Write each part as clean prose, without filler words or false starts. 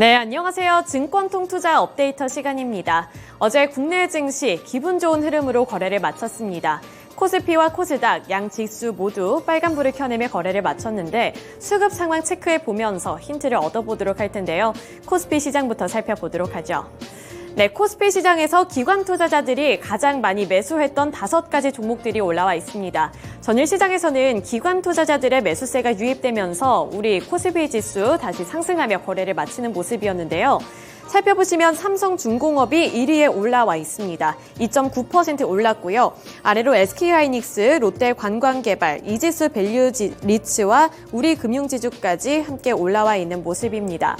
네, 안녕하세요. 증권통투자 업데이터 시간입니다. 어제 국내 증시 기분 좋은 흐름으로 거래를 마쳤습니다. 코스피와 코스닥 양 지수 모두 빨간불을 켜내며 거래를 마쳤는데 수급 상황 체크해 보면서 힌트를 얻어보도록 할 텐데요. 코스피 시장부터 살펴보도록 하죠. 네, 코스피 시장에서 기관 투자자들이 가장 많이 매수했던 5가지 종목들이 올라와 있습니다. 전일 시장에서는 기관 투자자들의 매수세가 유입되면서 우리 코스피 지수 다시 상승하며 거래를 마치는 모습이었는데요. 살펴보시면 삼성중공업이 1위에 올라와 있습니다. 2.9% 올랐고요. 아래로 SK하이닉스, 롯데관광개발, 이지스 밸류리츠와 우리금융지주까지 함께 올라와 있는 모습입니다.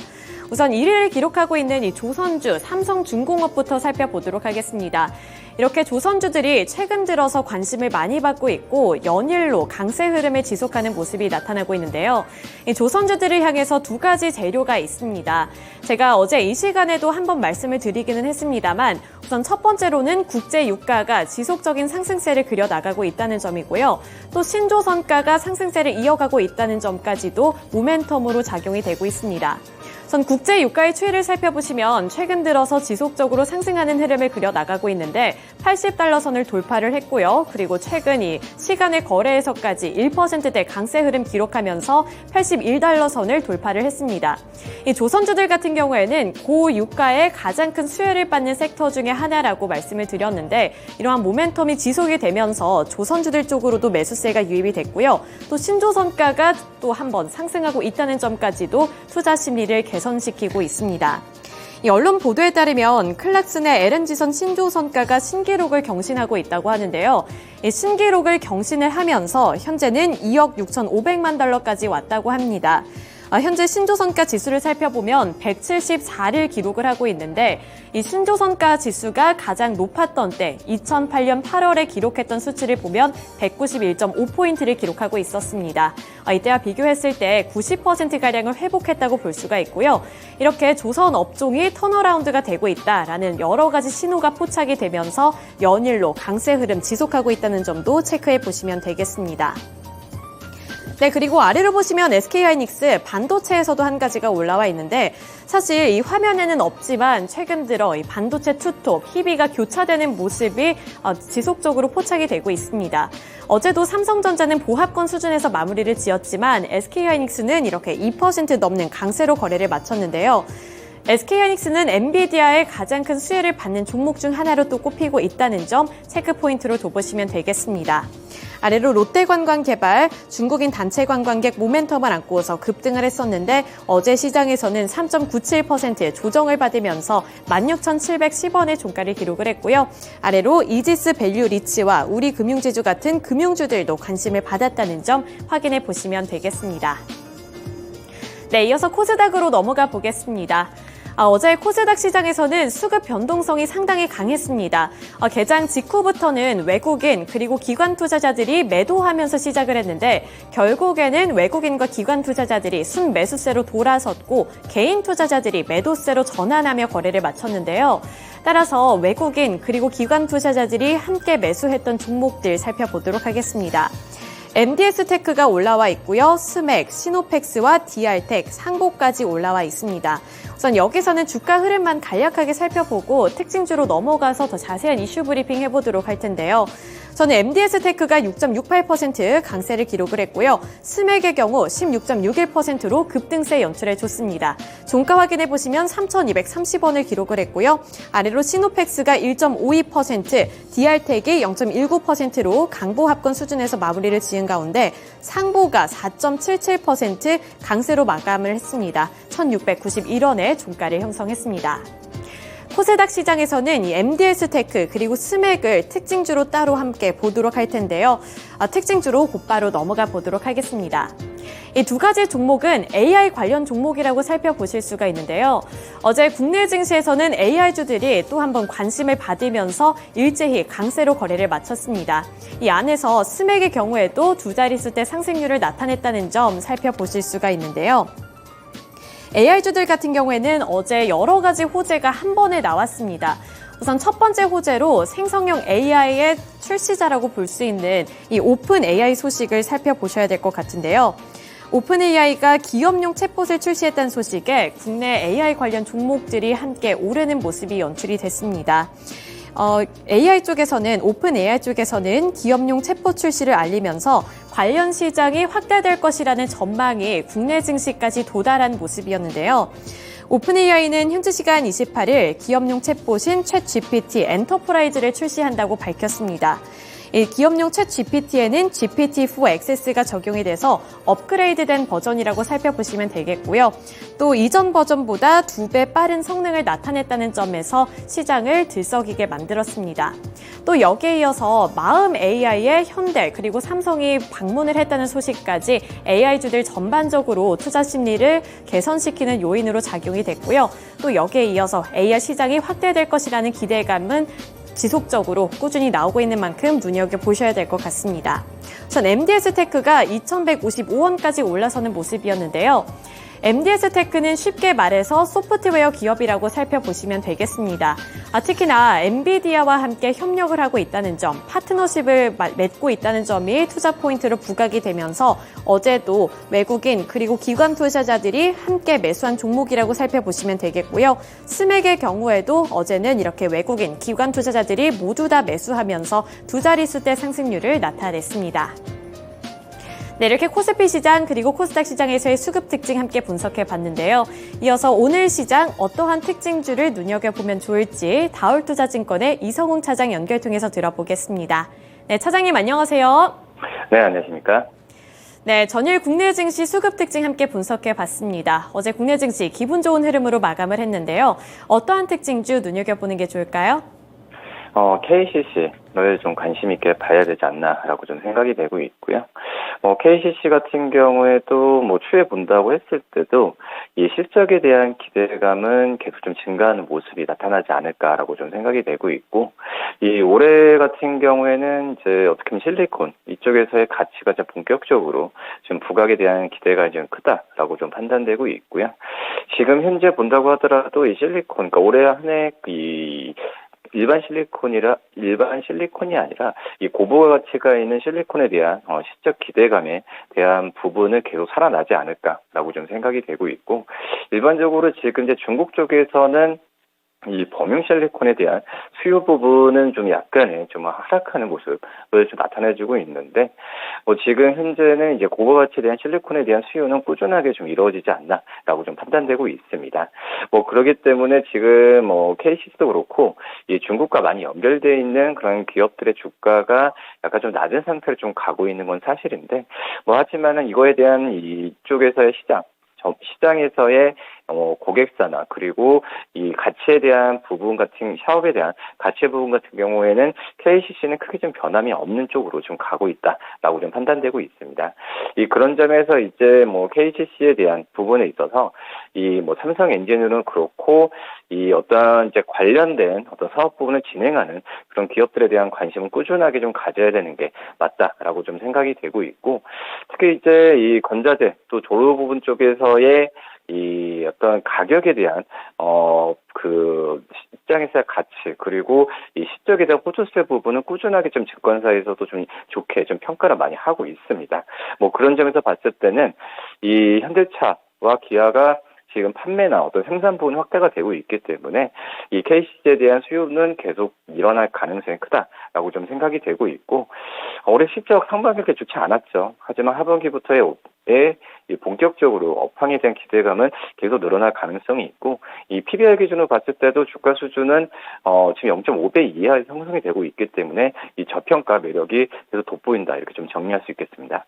우선 1위를 기록하고 있는 이 조선주, 삼성중공업부터 살펴보도록 하겠습니다. 이렇게 조선주들이 최근 들어서 관심을 많이 받고 있고 연일로 강세 흐름을 지속하는 모습이 나타나고 있는데요. 이 조선주들을 향해서 2가지 재료가 있습니다. 제가 어제 이 시간에도 한번 말씀을 드리기는 했습니다만 우선 첫 번째로는 국제 유가가 지속적인 상승세를 그려나가고 있다는 점이고요. 또 신조선가가 상승세를 이어가고 있다는 점까지도 모멘텀으로 작용이 되고 있습니다. 우선 국제 유가의 추이를 살펴보시면 최근 들어서 지속적으로 상승하는 흐름을 그려나가고 있는데 80달러 선을 돌파를 했고요. 그리고 최근 이 시간의 거래에서까지 1%대 강세 흐름 기록하면서 81달러 선을 돌파를 했습니다. 이 조선주들 같은 경우에는 고유가의 가장 큰 수혜를 받는 섹터 중에 하나라고 말씀을 드렸는데 이러한 모멘텀이 지속이 되면서 조선주들 쪽으로도 매수세가 유입이 됐고요. 또 신조선가가 또 한번 상승하고 있다는 점까지도 투자 심리를 개선시키고 있습니다. 이 언론 보도에 따르면 클락슨의 LNG선 신조선가가 신기록을 경신하고 있다고 하는데요. 이 신기록을 경신을 하면서 현재는 2억 6,500만 달러까지 왔다고 합니다. 현재 신조선가 지수를 살펴보면 174를 기록을 하고 있는데 이 신조선가 지수가 가장 높았던 때 2008년 8월에 기록했던 수치를 보면 191.5포인트를 기록하고 있었습니다. 이때와 비교했을 때 90%가량을 회복했다고 볼 수가 있고요. 이렇게 조선 업종이 턴어라운드가 되고 있다라는 여러 가지 신호가 포착이 되면서 연일로 강세 흐름 지속하고 있다는 점도 체크해 보시면 되겠습니다. 네, 그리고 아래로 보시면 SK하이닉스 반도체에서도 한 가지가 올라와 있는데 사실 이 화면에는 없지만 최근 들어 이 반도체 투톱, 희비가 교차되는 모습이 지속적으로 포착이 되고 있습니다. 어제도 삼성전자는 보합권 수준에서 마무리를 지었지만 SK하이닉스는 이렇게 2% 넘는 강세로 거래를 마쳤는데요. SK하이닉스는 엔비디아의 가장 큰 수혜를 받는 종목 중 하나로 또 꼽히고 있다는 점 체크 포인트로 둬보시면 되겠습니다. 아래로 롯데관광개발, 중국인 단체 관광객 모멘텀을 안고서 급등을 했었는데 어제 시장에서는 3.97% 조정을 받으면서 16,710원의 종가를 기록을 했고요. 아래로 이지스 밸류리츠와 우리금융지주 같은 금융주들도 관심을 받았다는 점 확인해 보시면 되겠습니다. 네, 이어서 코스닥으로 넘어가 보겠습니다. 어제 코스닥 시장에서는 수급 변동성이 상당히 강했습니다. 개장 직후부터는 외국인 그리고 기관 투자자들이 매도하면서 시작을 했는데 결국에는 외국인과 기관 투자자들이 순매수세로 돌아섰고 개인 투자자들이 매도세로 전환하며 거래를 마쳤는데요. 따라서 외국인 그리고 기관 투자자들이 함께 매수했던 종목들 살펴보도록 하겠습니다. MDS테크가 올라와 있고요. 스맥, 시노펙스와 DR텍, 상보까지 올라와 있습니다. 우선 여기서는 주가 흐름만 간략하게 살펴보고 특징주로 넘어가서 더 자세한 이슈 브리핑 해보도록 할 텐데요. 저는 MDS테크가 6.68% 강세를 기록을 했고요. 스맥의 경우 16.61%로 급등세 연출해줬습니다. 종가 확인해 보시면 3,230원을 기록을 했고요. 아래로 시노펙스가 1.52%, DR텍이 0.19%로 강보합권 수준에서 마무리를 지은 가운데 상보가 4.77% 강세로 마감을 했습니다. 1,691원의 종가를 형성했습니다. 코스닥 시장에서는 이 MDS테크 그리고 스맥을 특징주로 따로 함께 보도록 할 텐데요. 특징주로 곧바로 넘어가 보도록 하겠습니다. 이 2가지 종목은 AI 관련 종목이라고 살펴보실 수가 있는데요. 어제 국내 증시에서는 AI주들이 또 한 번 관심을 받으면서 일제히 강세로 거래를 마쳤습니다. 이 안에서 스맥의 경우에도 2자릿수대 상승률을 나타냈다는 점 살펴보실 수가 있는데요. AI주들 같은 경우에는 어제 여러 가지 호재가 한 번에 나왔습니다. 우선 첫 번째 호재로 생성형 AI의 출시자라고 볼 수 있는 이 오픈 AI 소식을 살펴보셔야 될 것 같은데요. 오픈 AI가 기업용 챗봇을 출시했다는 소식에 국내 AI 관련 종목들이 함께 오르는 모습이 연출이 됐습니다. AI 쪽에서는 오픈 AI 쪽에서는 기업용 챗봇 출시를 알리면서 관련 시장이 확대될 것이라는 전망이 국내 증시까지 도달한 모습이었는데요. 오픈 AI는 현지 시간 28일 기업용 챗봇인 챗GPT 엔터프라이즈를 출시한다고 밝혔습니다. 이 기업용 챗 GPT에는 GPT-4 액세스가 적용이 돼서 업그레이드된 버전이라고 살펴보시면 되겠고요. 또 이전 버전보다 2배 빠른 성능을 나타냈다는 점에서 시장을 들썩이게 만들었습니다. 또 여기에 이어서 마음 AI에 현대 그리고 삼성이 방문을 했다는 소식까지 AI주들 전반적으로 투자 심리를 개선시키는 요인으로 작용이 됐고요. 또 여기에 이어서 AI 시장이 확대될 것이라는 기대감은 지속적으로 꾸준히 나오고 있는 만큼 눈여겨보셔야 될 것 같습니다. 우선 MDS테크가 2,155원까지 올라서는 모습이었는데요. MDS테크는 쉽게 말해서 소프트웨어 기업이라고 살펴보시면 되겠습니다. 특히나 엔비디아와 함께 협력을 하고 있다는 점, 파트너십을 맺고 있다는 점이 투자 포인트로 부각이 되면서 어제도 외국인 그리고 기관 투자자들이 함께 매수한 종목이라고 살펴보시면 되겠고요. 스맥의 경우에도 어제는 이렇게 외국인, 기관 투자자들이 모두 다 매수하면서 두 자릿수대 상승률을 나타냈습니다. 네, 이렇게 코스피 시장 그리고 코스닥 시장에서의 수급 특징 함께 분석해 봤는데요. 이어서 오늘 시장 어떠한 특징주를 눈여겨보면 좋을지 다올투자증권의 이성웅 차장 연결 통해서 들어보겠습니다. 네, 차장님 안녕하세요. 네, 안녕하십니까? 네, 전일 국내 증시 수급 특징 함께 분석해 봤습니다. 어제 국내 증시 기분 좋은 흐름으로 마감을 했는데요. 어떠한 특징주 눈여겨보는 게 좋을까요? KCC를 좀 관심 있게 봐야 되지 않나라고 좀 생각이 되고 있고요. KCC 같은 경우에도 추해 본다고 했을 때도 이 실적에 대한 기대감은 계속 좀 증가하는 모습이 나타나지 않을까라고 좀 생각이 되고 있고, 이 올해 같은 경우에는 이제 어떻게 보면 실리콘 이쪽에서의 가치가 좀 본격적으로 좀 부각에 대한 기대가 좀 크다라고 좀 판단되고 있고요. 지금 현재 본다고 하더라도 이 실리콘, 그러니까 올해 한 해 일반 실리콘이 아니라 이 고부가 가치가 있는 실리콘에 대한 시적 기대감에 대한 부분은 계속 살아나지 않을까라고 좀 생각이 되고 있고, 일반적으로 지금 이제 중국 쪽에서는 이 범용 실리콘에 대한 수요 부분은 좀 약간의 좀 하락하는 모습을 좀 나타내주고 있는데, 지금 현재는 이제 고가 가치에 대한 실리콘에 대한 수요는 꾸준하게 좀 이루어지지 않나라고 좀 판단되고 있습니다. 그렇기 때문에 지금 KCC도 그렇고 이 중국과 많이 연결되어 있는 그런 기업들의 주가가 약간 좀 낮은 상태로 좀 가고 있는 건 사실인데, 하지만은 이거에 대한 이쪽에서의 시장에서의 고객사나 그리고 이 가치에 대한 부분 같은 사업에 대한 가치 부분 같은 경우에는 KCC는 크게 좀 변함이 없는 쪽으로 좀 가고 있다라고 좀 판단되고 있습니다. 그런 점에서 이제 KCC에 대한 부분에 있어서 삼성 엔진으로는 그렇고 이 어떤 이제 관련된 어떤 사업 부분을 진행하는 그런 기업들에 대한 관심은 꾸준하게 좀 가져야 되는 게 맞다라고 좀 생각이 되고 있고, 특히 이제 이 건자재 또 조류 부분 쪽에서의 이 어떤 가격에 대한 시장에서의 가치 그리고 이 시적에 대한 호조세 부분은 꾸준하게 좀 증권사에서도 좀 좋게 좀 평가를 많이 하고 있습니다. 그런 점에서 봤을 때는 이 현대차와 기아가 지금 판매나 어떤 생산 부분 확대가 되고 있기 때문에 이 KCC에 대한 수요는 계속 일어날 가능성이 크다라고 좀 생각이 되고 있고, 올해 실적 상반기 그렇게 좋지 않았죠. 하지만 하반기부터의 본격적으로 업황에 대한 기대감은 계속 늘어날 가능성이 있고, 이 PBR 기준으로 봤을 때도 주가 수준은 지금 0.5배 이하에 형성이 되고 있기 때문에 이 저평가 매력이 계속 돋보인다, 이렇게 좀 정리할 수 있겠습니다.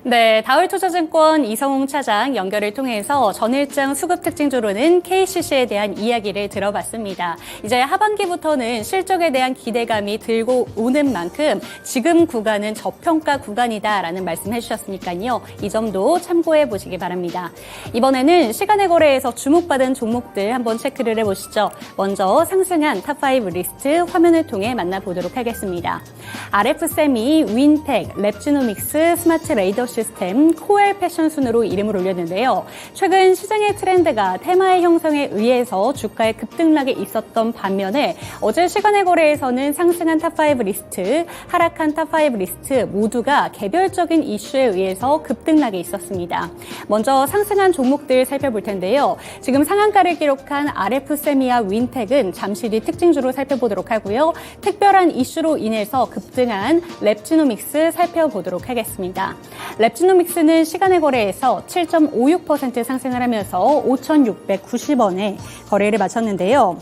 네, 다올투자증권 이성웅 차장 연결을 통해서 전일장 수급 특징주로는 KCC에 대한 이야기를 들어봤습니다. 이제 하반기부터는 실적에 대한 기대감이 들고 오는 만큼 지금 구간은 저평가 구간이다라는 말씀 해주셨으니까요. 이 점도 참고해 보시기 바랍니다. 이번에는 시간의 거래에서 주목받은 종목들 한번 체크를 해보시죠. 먼저 상승한 탑5 리스트 화면을 통해 만나보도록 하겠습니다. RF세미, 윈텍, 랩지노믹스, 스마트 레이더 시스템 코엘 패션 순으로 이름을 올렸는데요. 최근 시장의 트렌드가 테마의 형성에 의해서 주가의 급등락이 있었던 반면에 어제 시간의 거래에서는 상승한 탑5 리스트, 하락한 탑5 리스트 모두가 개별적인 이슈에 의해서 급등락이 있었습니다. 먼저 상승한 종목들 살펴볼 텐데요. 지금 상한가를 기록한 RF세미와 윈텍은 잠시 뒤 특징주로 살펴보도록 하고요. 특별한 이슈로 인해서 급등한 랩지노믹스 살펴보도록 하겠습니다. 랩지노믹스는 시간의 거래에서 7.56% 상승을 하면서 5,690원에 거래를 마쳤는데요.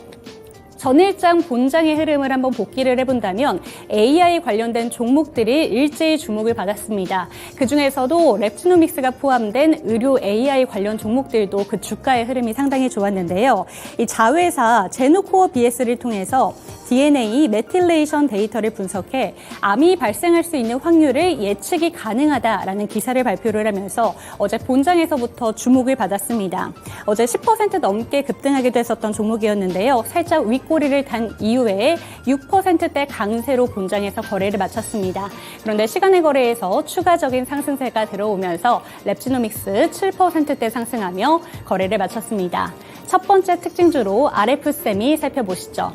전일장 본장의 흐름을 한번 복기를 해본다면 AI 관련된 종목들이 일제히 주목을 받았습니다. 그중에서도 랩지노믹스가 포함된 의료 AI 관련 종목들도 그 주가의 흐름이 상당히 좋았는데요. 이 자회사 제노코어 BS를 통해서 DNA 메틸레이션 데이터를 분석해 암이 발생할 수 있는 확률을 예측이 가능하다라는 기사를 발표를 하면서 어제 본장에서부터 주목을 받았습니다. 어제 10% 넘게 급등하기도 했었던 종목이었는데요. 살짝 윗꼬리를 단 이후에 6%대 강세로 본장에서 거래를 마쳤습니다. 그런데 시간의 거래에서 추가적인 상승세가 들어오면서 랩지노믹스 7%대 상승하며 거래를 마쳤습니다. 첫 번째 특징주로 RF세미 살펴보시죠.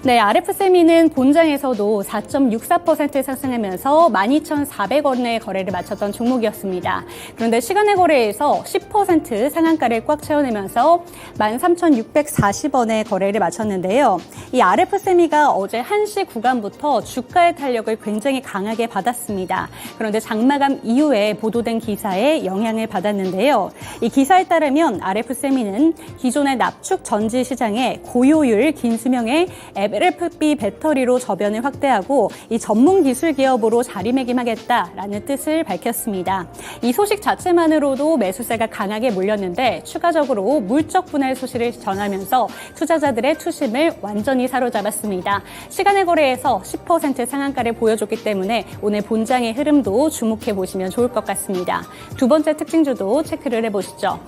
네, RF세미는 본장에서도 4.64% 상승하면서 12,400원에 거래를 마쳤던 종목이었습니다. 그런데 시간의 거래에서 10% 상한가를 꽉 채워내면서 13,640원에 거래를 마쳤는데요. 이 RF세미가 어제 1시 구간부터 주가의 탄력을 굉장히 강하게 받았습니다. 그런데 장마감 이후에 보도된 기사에 영향을 받았는데요. 이 기사에 따르면 RF세미는 기존의 납축 전지 시장에 고효율, 긴 수명의 LFP 배터리로 저변을 확대하고 이 전문 기술 기업으로 자리매김하겠다라는 뜻을 밝혔습니다. 이 소식 자체만으로도 매수세가 강하게 몰렸는데 추가적으로 물적 분할 소식을 전하면서 투자자들의 투심을 완전히 사로잡았습니다. 시간의 거래에서 10% 상한가를 보여줬기 때문에 오늘 본장의 흐름도 주목해 보시면 좋을 것 같습니다. 두 번째 특징주도 체크를 해보시죠.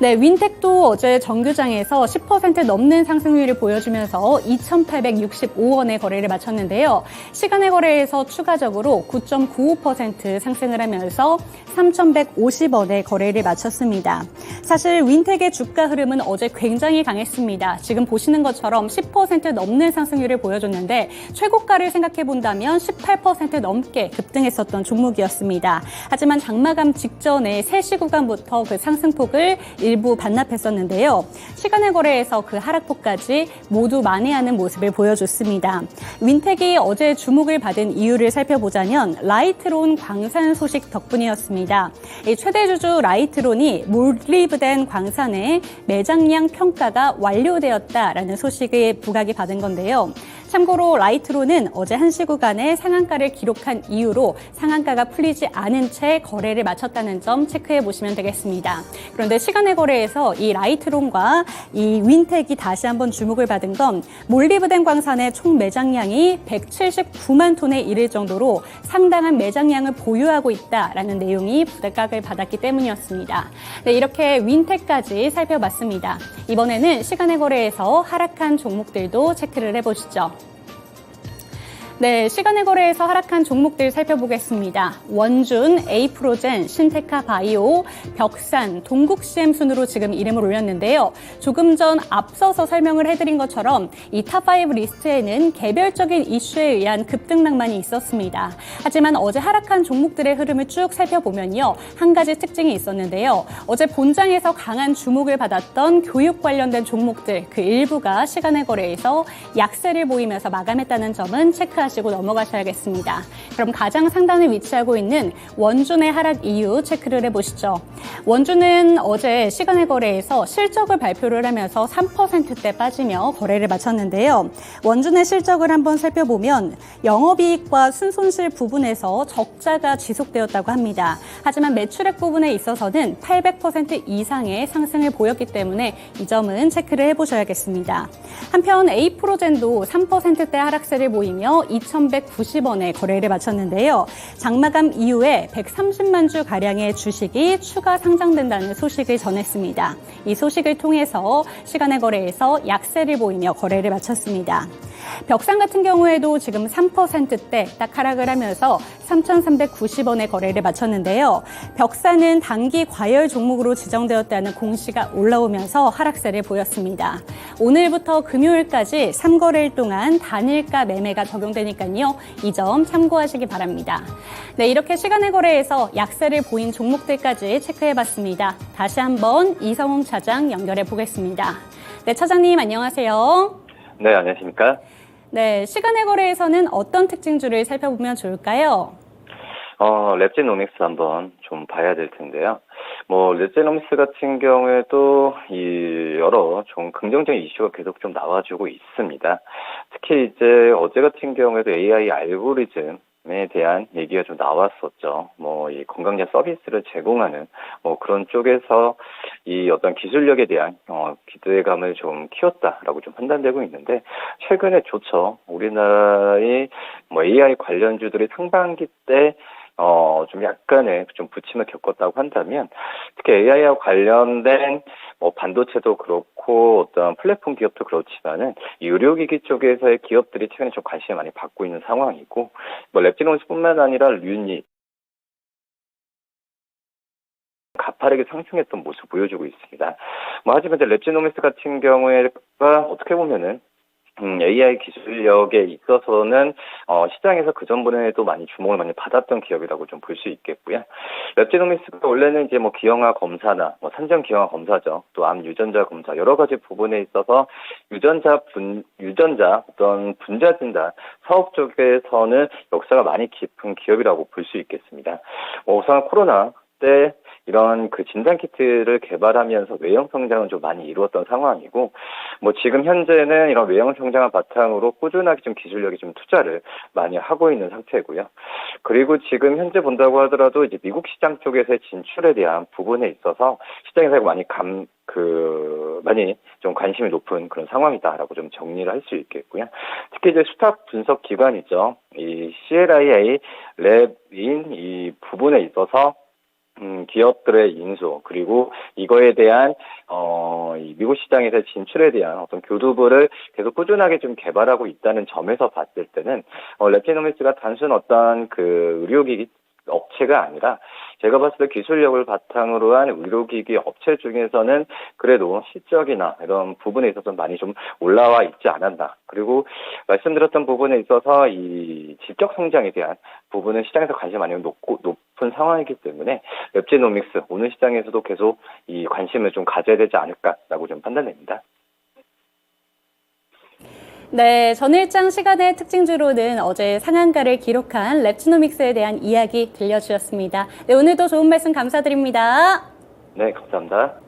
네, 윈텍도 어제 정규장에서 10% 넘는 상승률을 보여주면서 2,865원에 거래를 마쳤는데요. 시간의 거래에서 추가적으로 9.95% 상승을 하면서 3,150원에 거래를 마쳤습니다. 사실 윈텍의 주가 흐름은 어제 굉장히 강했습니다. 지금 보시는 것처럼 10% 넘는 상승률을 보여줬는데 최고가를 생각해 본다면 18% 넘게 급등했었던 종목이었습니다. 하지만 장마감 직전에 3시 구간부터 그 상승폭을 일부 반납했었는데요. 시간의 거래에서 그 하락폭까지 모두 만회하는 모습을 보여줬습니다. 윈텍이 어제 주목을 받은 이유를 살펴보자면 라이트론 광산 소식 덕분이었습니다. 이 최대 주주 라이트론이 몰리브덴 광산의 매장량 평가가 완료되었다라는 소식에 부각이 받은 건데요. 참고로 라이트론은 어제 1시 구간에 상한가를 기록한 이후로 상한가가 풀리지 않은 채 거래를 마쳤다는 점 체크해 보시면 되겠습니다. 그런데 시간의 거래에서 이 라이트론과 이 윈텍이 다시 한번 주목을 받은 건 몰리브덴 광산의 총 매장량이 179만 톤에 이를 정도로 상당한 매장량을 보유하고 있다라는 내용이 부각을 받았기 때문이었습니다. 네, 이렇게 윈텍까지 살펴봤습니다. 이번에는 시간의 거래에서 하락한 종목들도 체크를 해보시죠. 네, 시간의 거래에서 하락한 종목들 살펴보겠습니다. 원준, 에이프로젠, 신테카 바이오, 벽산, 동국CM 순으로 지금 이름을 올렸는데요. 조금 전 앞서서 설명을 해드린 것처럼 이 탑5 리스트에는 개별적인 이슈에 의한 급등락만이 있었습니다. 하지만 어제 하락한 종목들의 흐름을 쭉 살펴보면요. 한 가지 특징이 있었는데요. 어제 본장에서 강한 주목을 받았던 교육 관련된 종목들 그 일부가 시간의 거래에서 약세를 보이면서 마감했다는 점은 체크하시고 넘어가셔야겠습니다. 그럼 가장 상단에 위치하고 있는 원준의 하락 이유 체크를 해보시죠. 원준은 어제 시간의 거래에서 실적을 발표를 하면서 3%대 빠지며 거래를 마쳤는데요. 원준의 실적을 한번 살펴보면 영업이익과 순손실 부분에서 적자가 지속되었다고 합니다. 하지만 매출액 부분에 있어서는 800% 이상의 상승을 보였기 때문에 이 점은 체크를 해보셔야겠습니다. 한편 에이프로젠도 3%대 하락세를 보이며 2,190원에 거래를 마쳤는데요. 장마감 이후에 130만 주 가량의 주식이 추가 상장된다는 소식을 전했습니다. 이 소식을 통해서 시간의 거래에서 약세를 보이며 거래를 마쳤습니다. 벽산 같은 경우에도 지금 3%대 딱 하락을 하면서 3,390원에 거래를 마쳤는데요. 벽산은 단기 과열 종목으로 지정되었다는 공시가 올라오면서 하락세를 보였습니다. 오늘부터 금요일까지 3거래일 동안 단일가 매매가 적용되니까요. 이 점 참고하시기 바랍니다. 네, 이렇게 시간의 거래에서 약세를 보인 종목들까지 체크해봤습니다. 다시 한번 이성웅 차장 연결해 보겠습니다. 네, 차장님 안녕하세요. 네, 안녕하십니까? 네, 시간의 거래에서는 어떤 특징주를 살펴보면 좋을까요? 랩제노믹스 한번 좀 봐야 될 텐데요. 랩제노믹스 같은 경우에도 여러 좀 긍정적인 이슈가 계속 좀 나와주고 있습니다. 특히 이제 어제 같은 경우에도 AI 알고리즘에 대한 얘기가 좀 나왔었죠. 이 건강제 서비스를 제공하는 그런 쪽에서 이 어떤 기술력에 대한 기대감을 좀 키웠다라고 좀 판단되고 있는데 최근에 좋죠. 우리나라의 AI 관련주들이 상반기 때 좀 약간의 좀 부침을 겪었다고 한다면 특히 AI와 관련된 반도체도 그렇고 어떤 플랫폼 기업도 그렇지만은 이 의료기기 쪽에서의 기업들이 최근에 좀 관심을 많이 받고 있는 상황이고 랩지노스뿐만 아니라 류닛 가파르게 상승했던 모습 보여주고 있습니다. 하지만 이제 랩지노믹스 같은 경우에가 어떻게 보면은 AI 기술력에 있어서는 시장에서 그 전번에도 많이 주목을 많이 받았던 기업이라고 좀 볼 수 있겠고요. 랩지노믹스가 원래는 이제 기형아 검사나 산정 기형아 검사죠. 또 암 유전자 검사 여러 가지 부분에 있어서 유전자 어떤 분자 진단 사업 쪽에서는 역사가 많이 깊은 기업이라고 볼 수 있겠습니다. 우선 코로나 때 이런 그 진단키트를 개발하면서 외형 성장은 좀 많이 이루었던 상황이고, 지금 현재는 이런 외형 성장을 바탕으로 꾸준하게 좀 기술력이 좀 투자를 많이 하고 있는 상태고요. 그리고 지금 현재 본다고 하더라도 이제 미국 시장 쪽에서의 진출에 대한 부분에 있어서 시장에서 많이 많이 좀 관심이 높은 그런 상황이다라고 좀 정리를 할 수 있겠고요. 특히 이제 수탁 분석 기관이죠. 이 CLIA 랩인 이 부분에 있어서 기업들의 인수 그리고 이거에 대한 이 미국 시장에서 진출에 대한 어떤 교두보를 계속 꾸준하게 좀 개발하고 있다는 점에서 봤을 때는 랩지노믹스가 단순 어떤 그 의료기기 업체가 아니라 제가 봤을 때 기술력을 바탕으로 한 의료기기 업체 중에서는 그래도 실적이나 이런 부분에 있어서 많이 좀 올라와 있지 않았나. 그리고 말씀드렸던 부분에 있어서 이 지적 성장에 대한 부분은 시장에서 관심이 많이 높은 상황이기 때문에 랩지노믹스 오늘 시장에서도 계속 이 관심을 좀 가져야 되지 않을까라고 좀 판단됩니다. 네, 전일장 시간의 특징주로는 어제 상한가를 기록한 랩지노믹스에 대한 이야기 들려주셨습니다. 네, 오늘도 좋은 말씀 감사드립니다. 네, 감사합니다.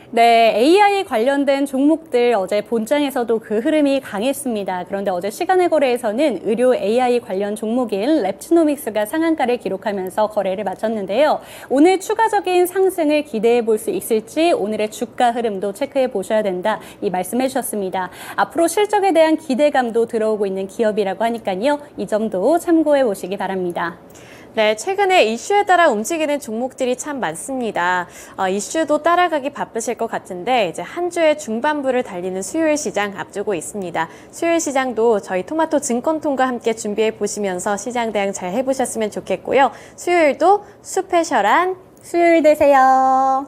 네, AI 관련된 종목들 어제 본장에서도 그 흐름이 강했습니다. 그런데 어제 시간의 거래에서는 의료 AI 관련 종목인 랩지노믹스가 상한가를 기록하면서 거래를 마쳤는데요. 오늘 추가적인 상승을 기대해 볼 수 있을지 오늘의 주가 흐름도 체크해 보셔야 된다. 이 말씀해 주셨습니다. 앞으로 실적에 대한 기대감도 들어오고 있는 기업이라고 하니까요. 이 점도 참고해 보시기 바랍니다. 네, 최근에 이슈에 따라 움직이는 종목들이 참 많습니다. 이슈도 따라가기 바쁘실 것 같은데 이제 한 주의 중반부를 달리는 수요일 시장 앞두고 있습니다. 수요일 시장도 저희 토마토 증권통과 함께 준비해 보시면서 시장 대응 잘 해보셨으면 좋겠고요. 수요일도 스페셜한 수요일 되세요.